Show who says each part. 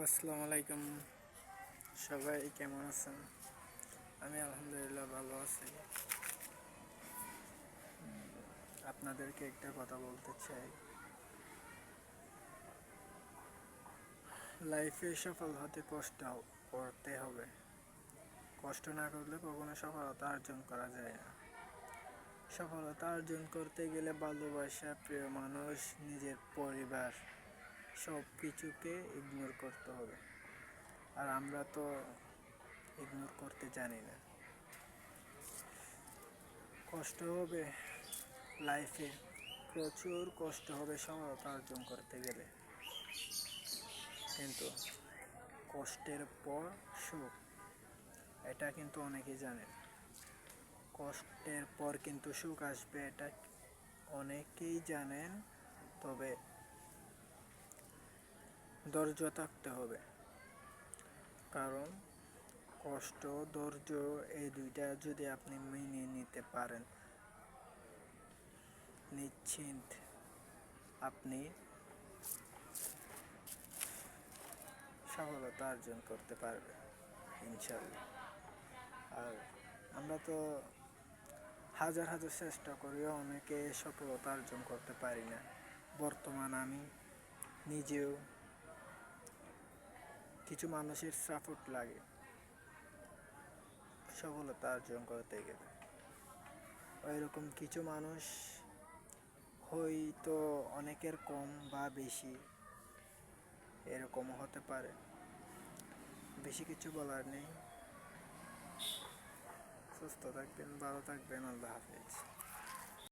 Speaker 1: আসসালামু আলাইকুম। সবাই কেমন আছেন? আমি আলহামদুলিল্লাহ ভালো আছি। আপনাদেরকে একটা কথা বলতে চাই। লাইফে সফল হতে কষ্ট করতে হবে। কষ্ট না করলে কখনো সফলতা অর্জন করা যায় না। সফলতা অর্জন করতে গেলে ভালোবাসা, প্রিয় মানুষ, নিজের পরিবার সব কিছুকে ইগনোর করতে হবে। আর আমরা তো ইগনোর করতে জানি না। কষ্ট হবে লাইফে, প্রচুর কষ্ট হবে সফলতা অর্জন করতে গেলে, কিন্তু কষ্টের পর সুখ, এটা কিন্তু অনেকেই জানেন। কষ্টের পর কিন্তু সুখ আসবে, এটা অনেকেই জানেন। তবে ধৈর্য থাকতে হবে, কারণ কষ্ট, ধৈর্য এই দুইটা যদি আপনি মেনে নিতে পারেন, নিশ্চিন্ত আপনি সফলতা অর্জন করতে পারবেন ইনশাল্লাহ। আর আমরা তো হাজার হাজার চেষ্টা করিও অনেকে সফলতা অর্জন করতে পারি না। বর্তমান আমি নিজেও কিছু মানুষের সাপোর্ট লাগে সফলতা অর্জন করতে গেলে। ওইরকম কিছু মানুষ হয়তো অনেকের কম বা বেশি, এরকম হতে পারে। বেশি কিছু বলার নেই। সুস্থ থাকবেন, ভালো থাকবেন। আল্লাহ হাফেজ।